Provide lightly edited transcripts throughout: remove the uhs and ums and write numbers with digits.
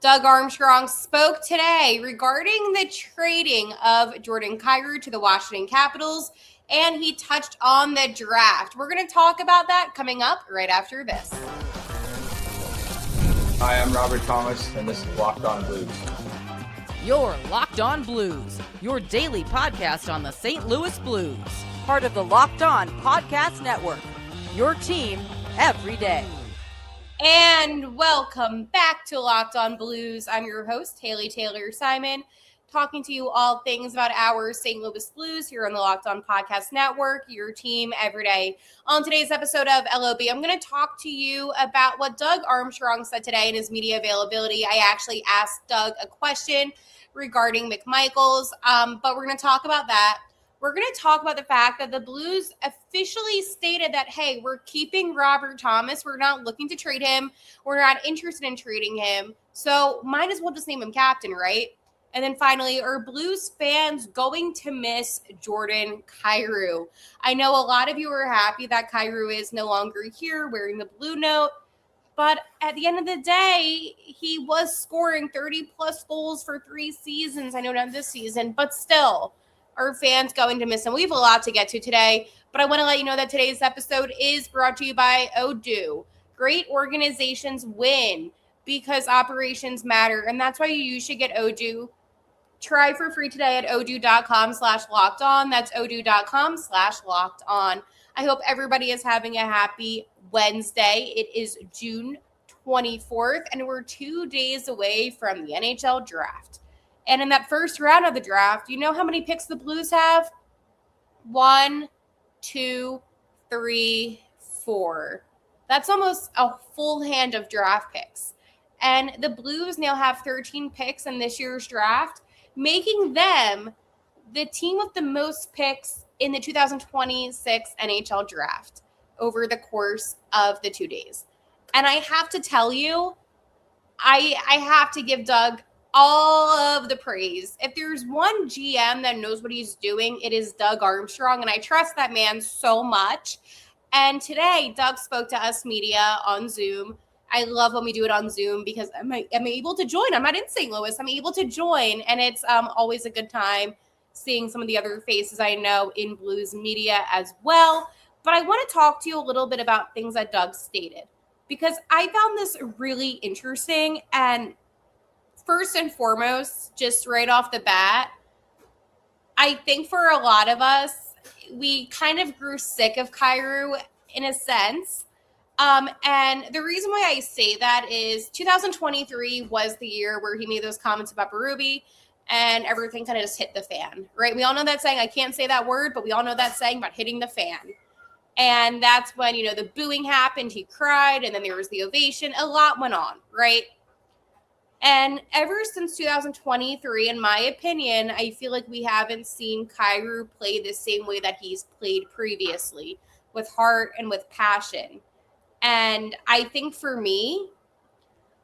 Doug Armstrong spoke today regarding the trading of Jordan Kyrou to the Washington Capitals, and he touched on the draft. We're going to talk about that coming up right after this. Hi, I'm Robert Thomas, and this is Locked On Blues. You're Locked On Blues, your daily podcast on the St. Louis Blues. Part of the Locked On Podcast Network, your team every day. And welcome back to Locked On Blues. I'm your host, Haley Taylor Simon, talking to you all things about our St. Louis Blues here on the Locked On Podcast Network, your team every day. On today's episode of LOB, I'm going to talk to you about what Doug Armstrong said today in his media availability. I actually asked Doug a question regarding McMichaels, but we're going to talk about that. We're going to talk about the fact that the Blues officially stated that, hey, we're keeping Robert Thomas. We're not looking to trade him. We're not interested in trading him. So might as well just name him captain, right? And then finally, are Blues fans going to miss Jordan Kyrou? I know a lot of you are happy that Kyrou is no longer here wearing the blue note. But at the end of the day, he was scoring 30-plus goals for 3 seasons. I know not this season, but still. Are fans going to miss him? We have a lot to get to today, but I want to let you know that today's episode is brought to you by Odoo. Great organizations win because operations matter, and that's why you should get Odoo. Try for free today at odoo.com/lockedon. That's odoo.com/lockedon. I hope everybody is having a happy Wednesday. It is June 24th, and we're 2 days away from the NHL draft. And in that first round of the draft, you know how many picks the Blues have? 1, 2, 3, 4. That's almost a full hand of draft picks. And the Blues now have 13 picks in this year's draft, making them the team with the most picks in the 2026 NHL draft over the course of the 2 days. And I have to tell you, I have to give Doug all of the praise. If there's one GM that knows what he's doing, it is Doug Armstrong, and I trust that man so much. And today, Doug spoke to us media on Zoom. I love when we do it on Zoom because I'm able to join. I'm not in St. Louis. I'm able to join, and it's always a good time seeing some of the other faces I know in Blues media as well. But I want to talk to you a little bit about things that Doug stated because I found this really interesting. And first and foremost, just right off the bat, I think for a lot of us, we kind of grew sick of Kyrou in a sense. And the reason why I say that is 2023 was the year where he made those comments about Berube and everything kind of just hit the fan, right? We all know that saying. I can't say that word, but we all know that saying about hitting the fan. And that's when, the booing happened. He cried, and then there was the ovation. A lot went on, right? And ever since 2023, in my opinion, I feel like we haven't seen Kyrou play the same way that he's played previously, with heart and with passion. And I think for me,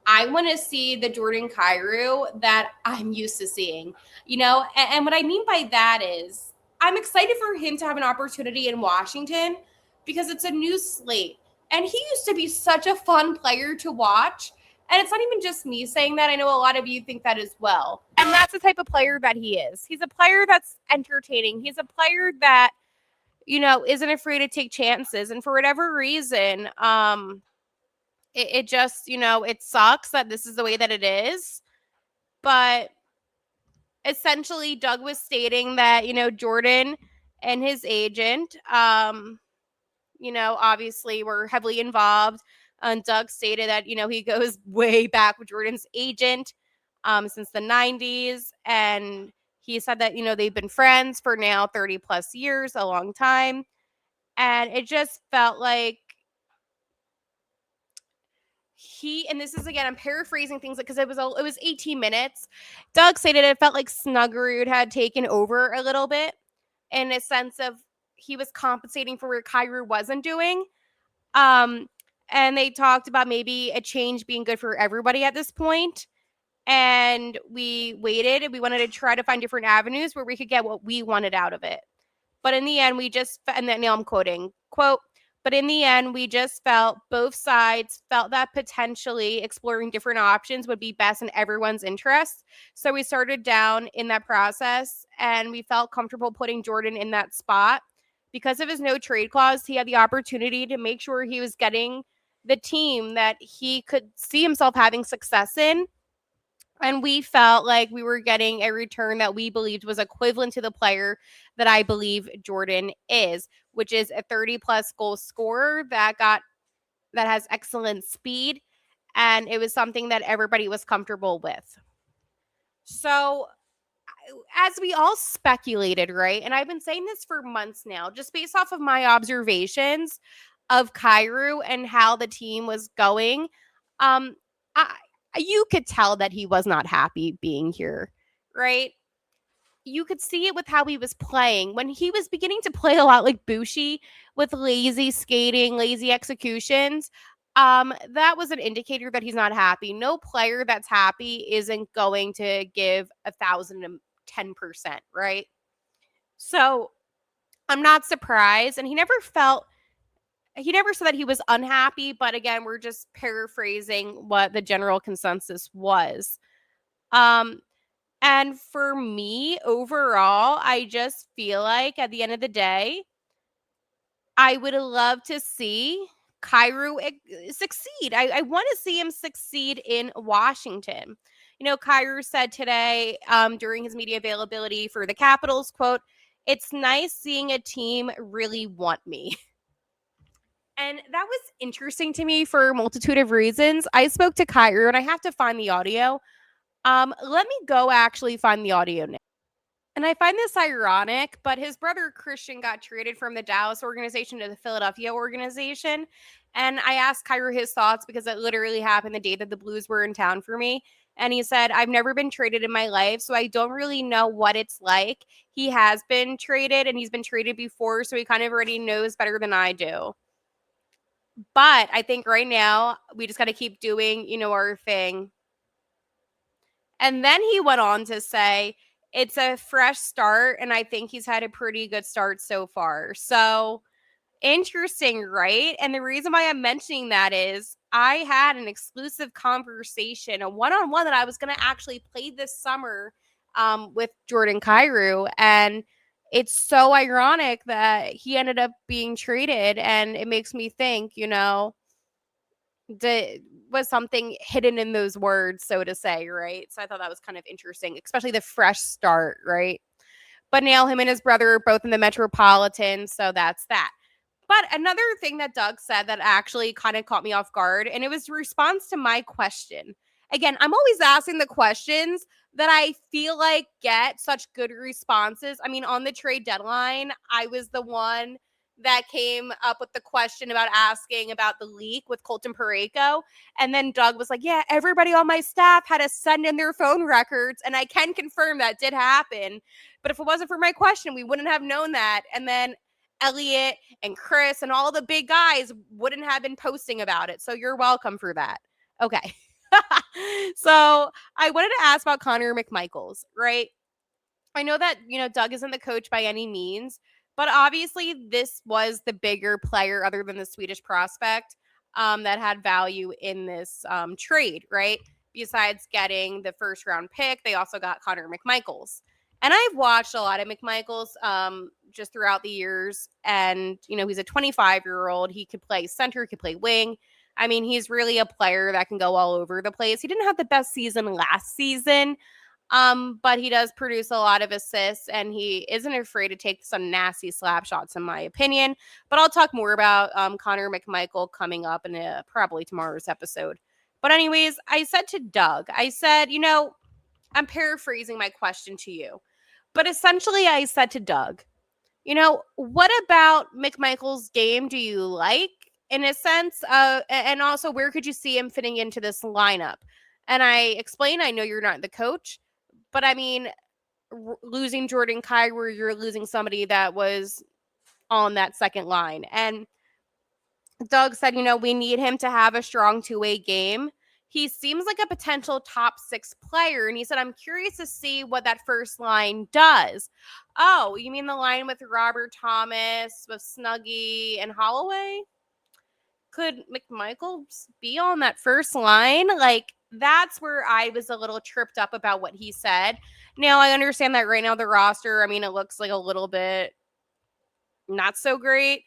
I want to see the Jordan Kyrou that I'm used to seeing, and what I mean by that is I'm excited for him to have an opportunity in Washington because it's a new slate. And he used to be such a fun player to watch. And it's not even just me saying that. I know a lot of you think that as well. And that's the type of player that he is. He's a player that's entertaining. He's a player that, isn't afraid to take chances. And for whatever reason, it just, it sucks that this is the way that it is. But essentially, Doug was stating that, Jordan and his agent, obviously were heavily involved. And Doug stated that, he goes way back with Jordan's agent since the 90s. And he said that, they've been friends for now 30 plus years, a long time. And it just felt like and this is, again, I'm paraphrasing things because it was 18 minutes. Doug stated it felt like Snuggerud had taken over a little bit in a sense of he was compensating for where Kyrou wasn't doing. And they talked about maybe a change being good for everybody at this point. And we waited and we wanted to try to find different avenues where we could get what we wanted out of it. But in the end, and then now I'm quoting, quote, But in the end, we just felt both sides felt that potentially exploring different options would be best in everyone's interest. So we started down in that process, and we felt comfortable putting Jordan in that spot. Because of his no trade clause, he had the opportunity to make sure he was getting the team that he could see himself having success in. And we felt like we were getting a return that we believed was equivalent to the player that I believe Jordan is, which is a 30-plus goal scorer that has excellent speed, and it was something that everybody was comfortable with. So, as we all speculated, right? And I've been saying this for months now, just based off of my observations of Kyrou and how the team was going. You could tell that he was not happy being here, right? You could see it with how he was playing. When he was beginning to play a lot like Bushi with lazy skating, lazy executions, that was an indicator that he's not happy. No player that's happy isn't going to give 1,010%, right? So I'm not surprised. And he never said that he was unhappy, but again, we're just paraphrasing what the general consensus was. And for me, overall, I just feel like at the end of the day, I would love to see Kyrou succeed. I want to see him succeed in Washington. Kyrou said today during his media availability for the Capitals, quote, "It's nice seeing a team really want me." And that was interesting to me for a multitude of reasons. I spoke to Kyrou, and I have to find the audio. Let me go actually find the audio now. And I find this ironic, but his brother Christian got traded from the Dallas organization to the Philadelphia organization. And I asked Kyrou his thoughts because it literally happened the day that the Blues were in town for me. And he said, "I've never been traded in my life, so I don't really know what it's like. He has been traded, and he's been traded before, so he kind of already knows better than I do. But I think right now, we just got to keep doing, our thing." And then he went on to say, "It's a fresh start, and I think he's had a pretty good start so far." So interesting, right? And the reason why I'm mentioning that is I had an exclusive conversation, a one-on-one that I was going to actually play this summer with Jordan Kyrou. And it's so ironic that he ended up being traded. And it makes me think, was something hidden in those words, so to say, right? So I thought that was kind of interesting, especially the fresh start, right? But now him and his brother are both in the Metropolitan, so that's that. But another thing that Doug said that actually kind of caught me off guard, and it was a response to my question. Again, I'm always asking the questions that I feel like get such good responses. I mean, on the trade deadline, I was the one that came up with the question about asking about the leak with Colton Parayko. And then Doug was like, "Yeah, everybody on my staff had to send in their phone records." And I can confirm that did happen. But if it wasn't for my question, we wouldn't have known that. And then Elliot and Chris and all the big guys wouldn't have been posting about it. So you're welcome for that. Okay. So I wanted to ask about Connor McMichael, right? I know that, Doug isn't the coach by any means, but obviously this was the bigger player other than the Swedish prospect that had value in this trade, right? Besides getting the first round pick, they also got Connor McMichael. And I've watched a lot of McMichael's just throughout the years. And, he's a 25-year-old. He could play center, he could play wing. I mean, he's really a player that can go all over the place. He didn't have the best season last season, but he does produce a lot of assists, and he isn't afraid to take some nasty slap shots, in my opinion. But I'll talk more about Connor McMichael coming up in probably tomorrow's episode. But anyways, I said to Doug, I said, I'm paraphrasing my question to you, but essentially I said to Doug, what about McMichael's game do you like in a sense? And also, where could you see him fitting into this lineup? And I explained, I know you're not the coach, but I mean, losing Jordan Kyrou, you're losing somebody that was on that second line. And Doug said, we need him to have a strong two-way game. He seems like a potential top 6 player. And he said, I'm curious to see what that first line does. Oh, you mean the line with Robert Thomas, with Snuggie and Holloway? could McMichael be on that first line? Like, that's where I was a little tripped up about what he said. Now, I understand that right now the roster, I mean, it looks like a little bit not so great,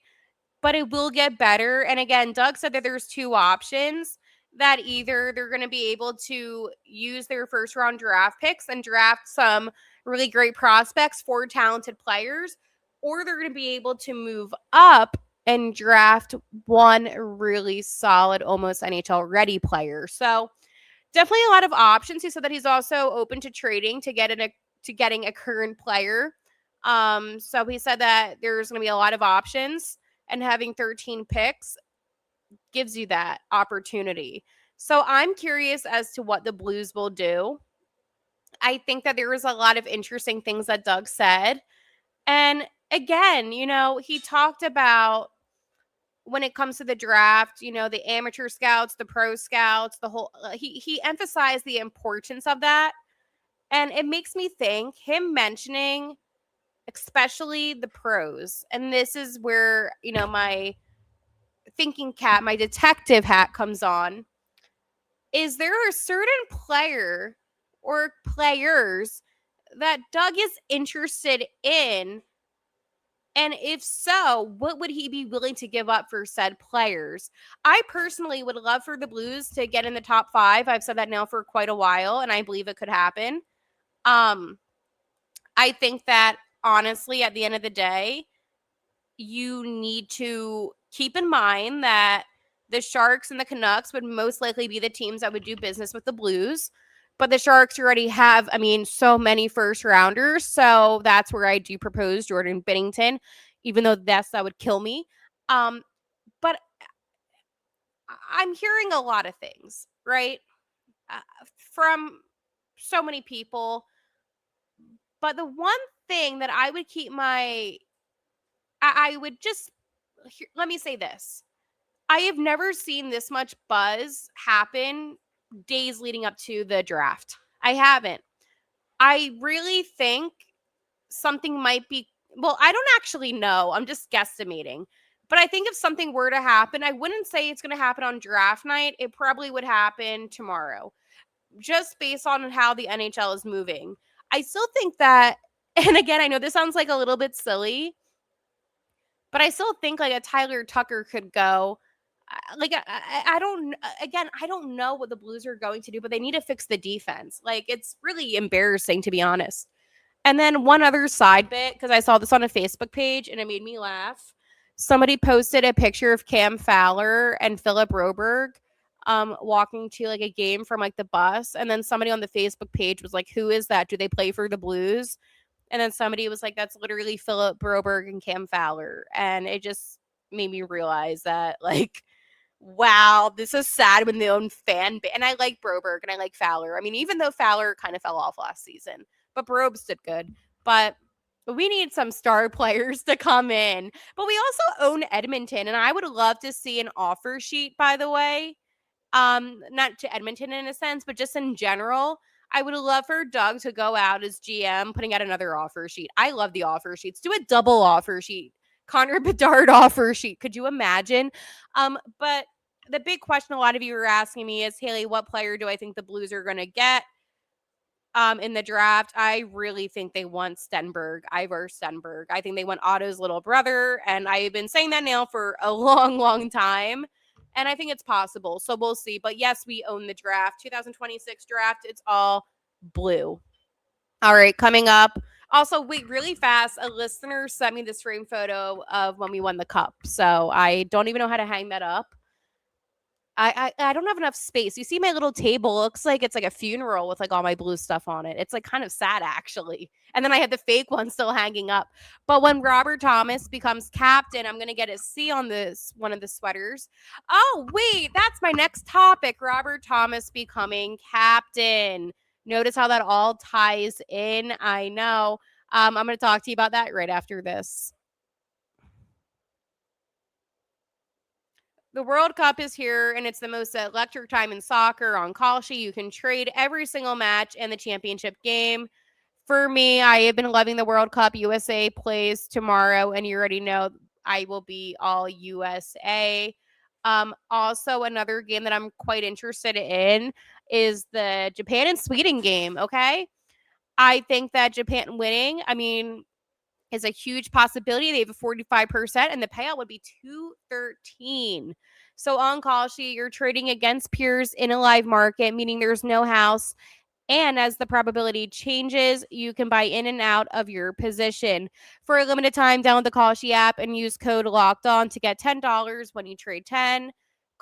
but it will get better. And again, Doug said that there's two options, that either they're going to be able to use their first round draft picks and draft some really great prospects for talented players, or they're going to be able to move up and draft one really solid, almost NHL ready player. So definitely a lot of options. He said that he's also open to trading to getting a current player. So he said that there's going to be a lot of options, and having 13 picks gives you that opportunity. So I'm curious as to what the Blues will do. I think that there was a lot of interesting things that Doug said. And again, he talked about when it comes to the draft, the amateur scouts, the pro scouts, the whole he emphasized the importance of that. And it makes me think, him mentioning especially the pros. And this is where, my thinking cap, my detective hat comes on. Is there a certain player or players that Doug is interested in? And if so, what would he be willing to give up for said players? I personally would love for the Blues to get in the top 5. I've said that now for quite a while, and I believe it could happen. I think that, honestly, at the end of the day, you need to keep in mind that the Sharks and the Canucks would most likely be the teams that would do business with the Blues. But the Sharks already have, so many first rounders. So that's where I do propose Jordan Binnington, even though that would kill me. But I'm hearing a lot of things, right? From so many people. But the one thing that I would keep I would just, let me say this. I have never seen this much buzz happen days leading up to the draft. I haven't. I really think something might be, well, I don't actually know. I'm just guesstimating. But I think if something were to happen, I wouldn't say it's going to happen on draft night. It probably would happen tomorrow, just based on how the NHL is moving. I still think that, and again, I know this sounds like a little bit silly, but I still think like a Tyler Tucker could go. I don't, again, I don't know what the Blues are going to do, but they need to fix the defense. Like, it's really embarrassing, to be honest. And then one other side bit, because I saw this on a Facebook page and it made me laugh. Somebody posted a picture of Cam Fowler and Philip Broberg walking to like a game from like the bus. And then somebody on the Facebook page was like, who is that? Do they play for the Blues? And then somebody was like, that's literally Philip Broberg and Cam Fowler. And it just made me realize that, like, wow, this is sad when the own fan base. And I like Broberg and I like Fowler. Even though Fowler kind of fell off last season, but Brobes did good. But we need some star players to come in. But we also own Edmonton, and I would love to see an offer sheet, by the way. Not to Edmonton in a sense, but just in general. I would love for Doug to go out as GM, putting out another offer sheet. I love the offer sheets. Do a double offer sheet. Connor Bedard offer sheet. Could you imagine? But the big question a lot of you are asking me is, Haley, what player do I think the Blues are going to get in the draft? I really think they want Ivor Stenberg. I think they want Otto's little brother, and I've been saying that now for a long, long time. And I think it's possible. So we'll see. But yes, we own the draft. 2026 draft. It's all blue. All right, coming up. Also, wait, really fast. A listener sent me this frame photo of when we won the cup. So I don't even know how to hang that up. I don't have enough space. You see my little table? It looks like it's like a funeral with like all my blue stuff on it. It's like kind of sad, actually. And then I have the fake one still hanging up. But when Robert Thomas becomes captain, I'm going to get a C on this one of the sweaters. Oh, wait, that's my next topic. Robert Thomas becoming captain. Notice how that all ties in. I know. I'm going to talk to you about that right after this. The World Cup is here, and it's the most electric time in soccer on KALSHI. You can trade every single match in the championship game. For me, I have been loving the World Cup. USA plays tomorrow, and you already know I will be all USA. Also, another game that I'm quite interested in is the Japan and Sweden game. Okay. I think that Japan winning, is a huge possibility. They have a 45%, and the payout would be 213. So on Kalshi, you're trading against peers in a live market, meaning there's no house. And as the probability changes, you can buy in and out of your position. For a limited time, download the Kalshi app and use code Locked On to get $10 when you trade 10.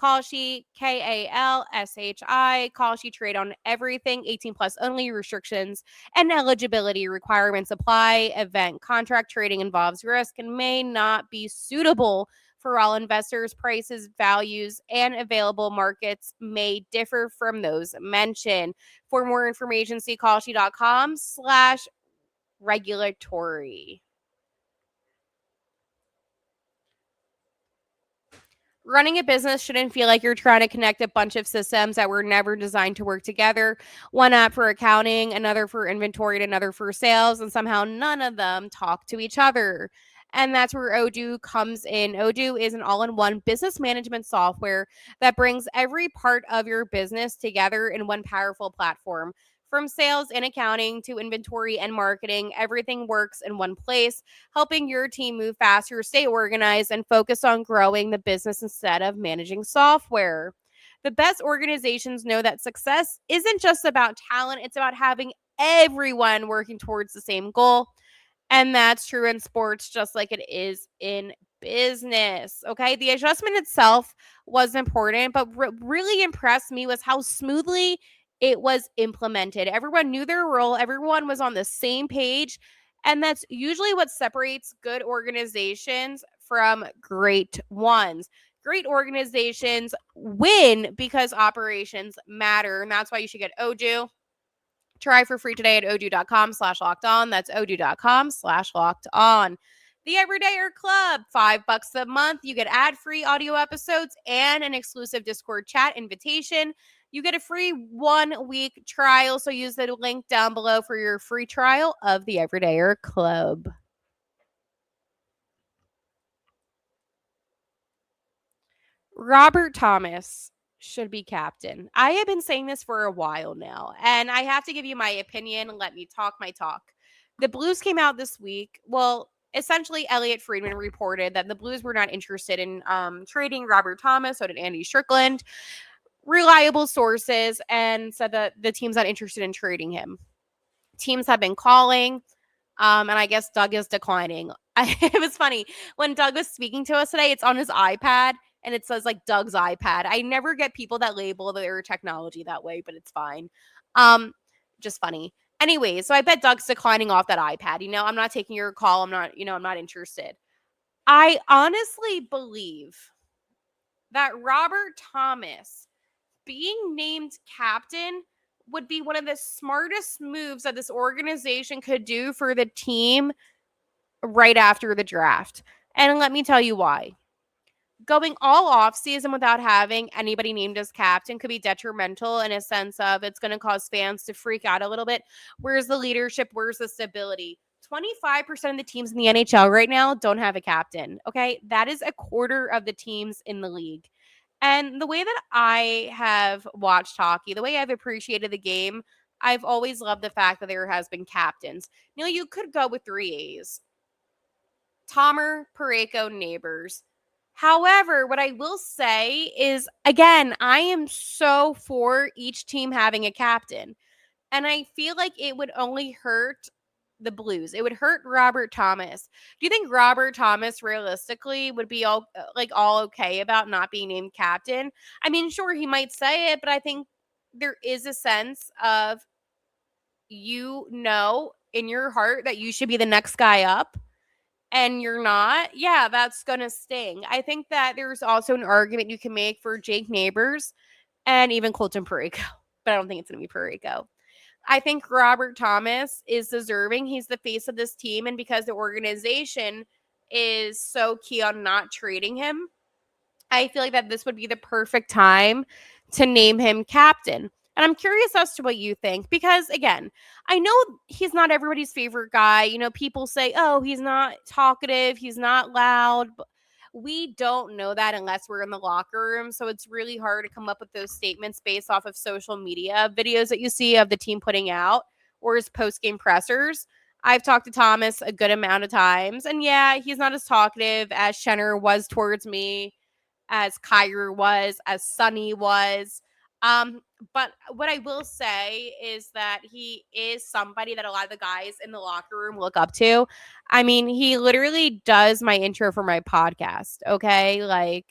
Kalshi, KALSHI. Kalshi trade on everything. 18 plus only. Restrictions and eligibility requirements apply. Event contract trading involves risk and may not be suitable for all investors. Prices, values, and available markets may differ from those mentioned. For more information, see kalshi.com/regulatory. Running a business shouldn't feel like you're trying to connect a bunch of systems that were never designed to work together. One app for accounting, another for inventory, and another for sales, and somehow none of them talk to each other. And that's where Odoo comes in. Odoo is an all-in-one business management software that brings every part of your business together in one powerful platform. From sales and accounting to inventory and marketing, everything works in one place, helping your team move faster, stay organized, and focus on growing the business instead of managing software. The best organizations know that success isn't just about talent, it's about having everyone working towards the same goal. And that's true in sports, just like it is in business. Okay. The adjustment itself was important, but what really impressed me was how smoothly it was implemented. Everyone knew their role, everyone was on the same page. And that's usually what separates good organizations from great ones. Great organizations win because operations matter. And that's why you should get Odoo. Try for free today at odoo.com/locked on. That's odoo.com/locked on. The Everydayer Club, $5 a month. You get ad-free audio episodes and an exclusive Discord chat invitation. You get a free 1-week trial. So use the link down below for your free trial of the Everydayer Club. Robert Thomas should be captain. I have been saying this for a while now, and I have to give you my opinion. Let me talk my talk. The Blues came out this week. Well, essentially, Elliot Friedman reported that the Blues were not interested in trading Robert Thomas. So did Andy Strickland. Reliable sources, and said that the team's not interested in trading him. Teams have been calling, and I guess Doug is declining. It was funny when Doug was speaking to us today. It's on his iPad. And it says like Doug's iPad. I never get people that label their technology that way, but it's fine. Just funny. Anyway, so I bet Doug's declining off that iPad. I'm not taking your call. I'm not interested. I honestly believe that Robert Thomas being named captain would be one of the smartest moves that this organization could do for the team right after the draft. And let me tell you why. Going all off season without having anybody named as captain could be detrimental in a sense of it's going to cause fans to freak out a little bit. Where's the leadership? Where's the stability? 25% of the teams in the NHL right now don't have a captain. Okay. That is a quarter of the teams in the league. And the way that I have watched hockey, the way I've appreciated the game, I've always loved the fact that there has been captains. You could go with 3 A's. Tomer, Parayko, Neighbors. However, what I will say is, again, I am so for each team having a captain. And I feel like it would only hurt the Blues. It would hurt Robert Thomas. Do you think Robert Thomas realistically would be all okay about not being named captain? Sure, he might say it, but I think there is a sense of in your heart that you should be the next guy up. And you're not, that's going to sting. I think that there's also an argument you can make for Jake Neighbors and even Colton Parayko, but I don't think it's going to be Parayko. I think Robert Thomas is deserving. He's the face of this team, and because the organization is so key on not trading him, I feel like that this would be the perfect time to name him captain. And I'm curious as to what you think, because again, I know he's not everybody's favorite guy. People say, oh, he's not talkative, he's not loud. we don't know that unless we're in the locker room. So it's really hard to come up with those statements based off of social media videos that you see of the team putting out or his post-game pressers. I've talked to Thomas a good amount of times, and yeah, he's not as talkative as Shenner was towards me, as Kyrou was, as Sonny was. But what I will say is that he is somebody that a lot of the guys in the locker room look up to. I mean, he literally does my intro for my podcast, okay? Like,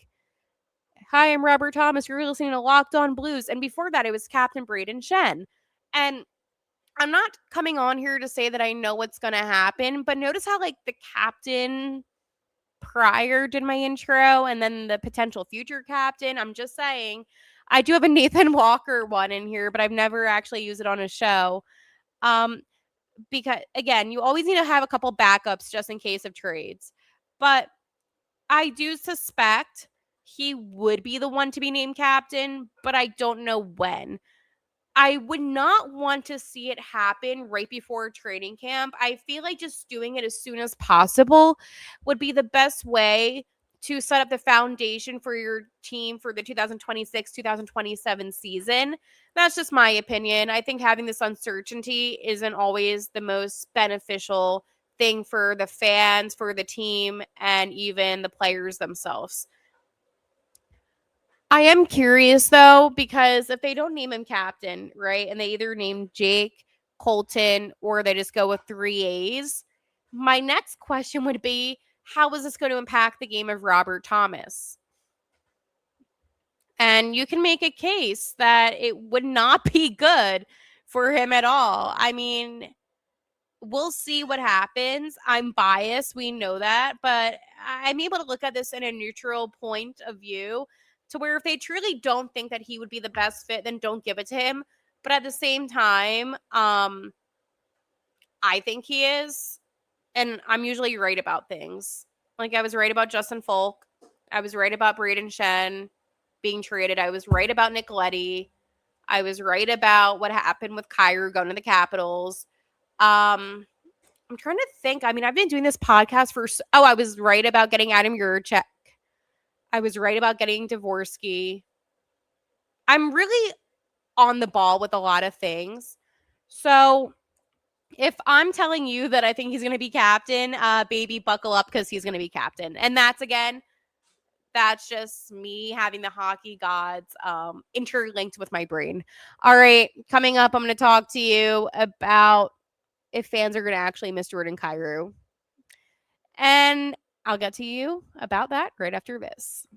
hi, I'm Robert Thomas. You're listening to Locked On Blues. And before that, it was Captain Braden Shen. And I'm not coming on here to say that I know what's going to happen, but notice how, like, the captain prior did my intro and then the potential future captain. I'm just saying, I do have a Nathan Walker one in here, but I've never actually used it on a show. Because, again, you always need to have a couple backups just in case of trades. But I do suspect he would be the one to be named captain, but I don't know when. I would not want to see it happen right before training camp. I feel like just doing it as soon as possible would be the best way to set up the foundation for your team for the 2026-2027 season. That's just my opinion. I think having this uncertainty isn't always the most beneficial thing for the fans, for the team, and even the players themselves. I am curious, though, because if they don't name him captain, right, and they either name Jake, Colton, or they just go with 3 A's, my next question would be, how is this going to impact the game of Robert Thomas? And you can make a case that it would not be good for him at all. I mean, we'll see what happens. I'm biased. We know that. But I'm able to look at this in a neutral point of view to where if they truly don't think that he would be the best fit, then don't give it to him. But at the same time, I think he is. And I'm usually right about things. Like, I was right about Justin Folk. I was right about Braden Shen being traded. I was right about Nicoletti. I was right about what happened with Kyrou going to the Capitals. I'm trying to think. I mean, I've been doing this podcast for... I was right about getting Adam Juracek. I was right about getting Dvorsky. I'm really on the ball with a lot of things. So if I'm telling you that I think he's going to be captain, baby, buckle up because he's going to be captain. And that's just me having the hockey gods interlinked with my brain. All right, coming up, I'm going to talk to you about if fans are going to actually miss Jordan Kyrou. And I'll get to you about that right after this.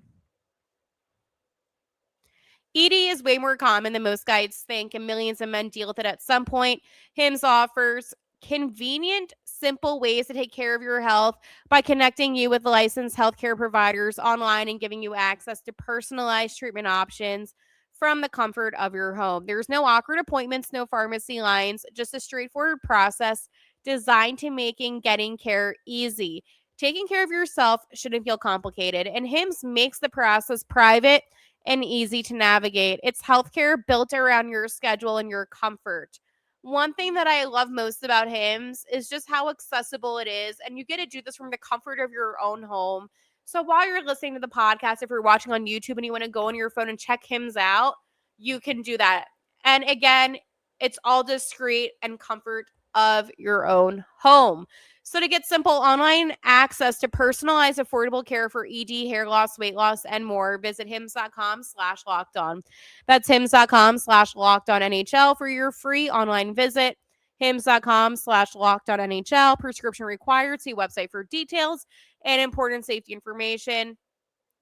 ED is way more common than most guys think, and millions of men deal with it at some point. Hims offers convenient, simple ways to take care of your health by connecting you with licensed healthcare providers online and giving you access to personalized treatment options from the comfort of your home. There's no awkward appointments, no pharmacy lines, just a straightforward process designed to making getting care easy. Taking care of yourself shouldn't feel complicated, and Hims makes the process private and easy to navigate. It's healthcare built around your schedule and your comfort. One thing that I love most about Hims is just how accessible it is, and you get to do this from the comfort of your own home. So while you're listening to the podcast, if you're watching on YouTube and you want to go on your phone and check Hims out, you can do that. And again, it's all discreet and comfort of your own home. So to get simple online access to personalized, affordable care for ED, hair loss, weight loss, and more, visit hims.com/lockedon. That's hims.com/lockedonnhl for your free online visit. hims.com/lockedonnhl. Prescription required. See website for details and important safety information.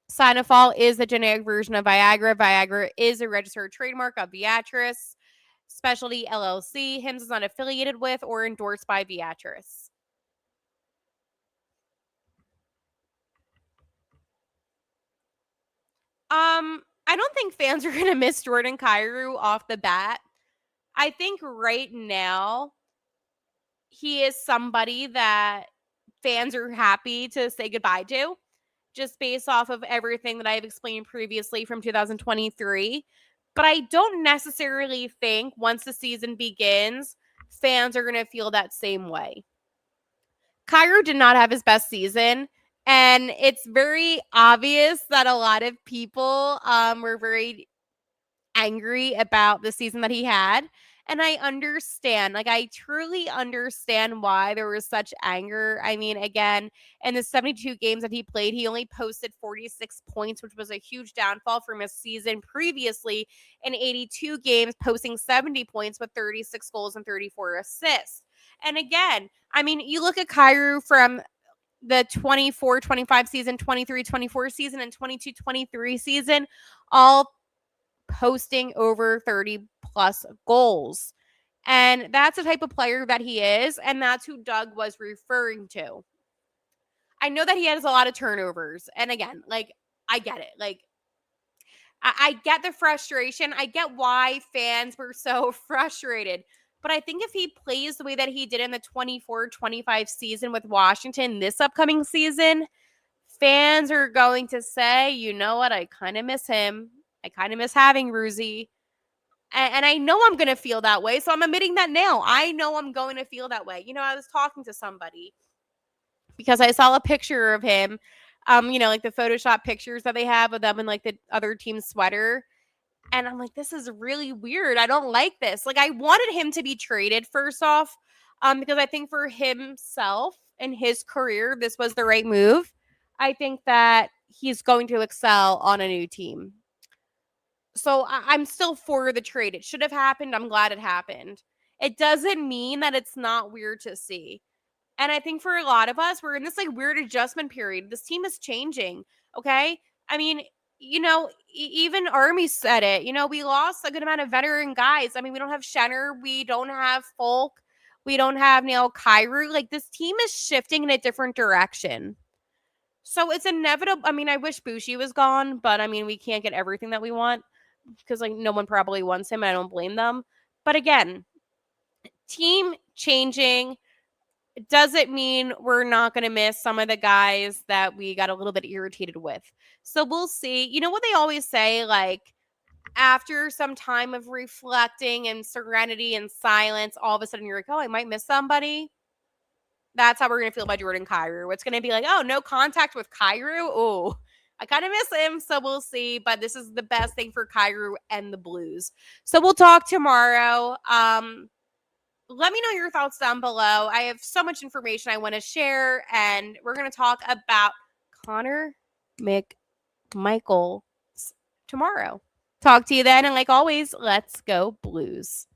Sinofol is the generic version of Viagra. Viagra is a registered trademark of Viatris Specialty LLC. Hims is not affiliated with or endorsed by Viatris. I don't think fans are going to miss Jordan Kyrou off the bat. I think right now he is somebody that fans are happy to say goodbye to, just based off of everything that I've explained previously from 2023. But I don't necessarily think once the season begins, fans are going to feel that same way. Kyrou did not have his best season. And it's very obvious that a lot of people were very angry about the season that he had. And I understand, like, I truly understand why there was such anger. I mean, again, in the 72 games that he played, he only posted 46 points, which was a huge downfall from his season previously in 82 games, posting 70 points with 36 goals and 34 assists. And again, I mean, you look at Kyrou from the 24-25 season, 23-24 season, and 22-23 season, all posting over 30 plus goals. And that's the type of player that he is. And that's who Doug was referring to. I know that he has a lot of turnovers. And again, like, I get it. Like, I get the frustration. I get why fans were so frustrated. But I think if he plays the way that he did in the 24-25 season with Washington this upcoming season, fans are going to say, you know what? I kind of miss him. I kind of miss having Ruzi. And I know I'm going to feel that way. So I'm admitting that now. I know I'm going to feel that way. You know, I was talking to somebody because I saw a picture of him, like the Photoshop pictures that they have of them in like the other team's sweater. And I'm like, this is really weird. I don't like this. Like, I wanted him to be traded first off, because I think for himself and his career, this was the right move. I think that he's going to excel on a new team. So I'm still for the trade. It should have happened. I'm glad it happened. It doesn't mean that it's not weird to see. And I think for a lot of us, we're in this like weird adjustment period. This team is changing. Okay. I mean, even Army said it. We lost a good amount of veteran guys. I mean, we don't have Shenner. We don't have Folk. We don't have now Kyrou. Like, this team is shifting in a different direction. So it's inevitable. I mean, I wish Bushi was gone, but I mean, we can't get everything that we want because like no one probably wants him. And I don't blame them. But again, team changing. Does it mean we're not going to miss some of the guys that we got a little bit irritated with? So we'll see. You know what they always say, like, after some time of reflecting and serenity and silence, all of a sudden you're like, oh, I might miss somebody. That's how we're going to feel about Jordan Kyrou. It's going to be like, oh, no contact with Kyrou. Oh, I kind of miss him. So we'll see. But this is the best thing for Kyrou and the Blues. So we'll talk tomorrow. Let me know your thoughts down below. I have so much information I want to share, and we're going to talk about Connor McMichael tomorrow. Talk to you then, and like always, let's go Blues.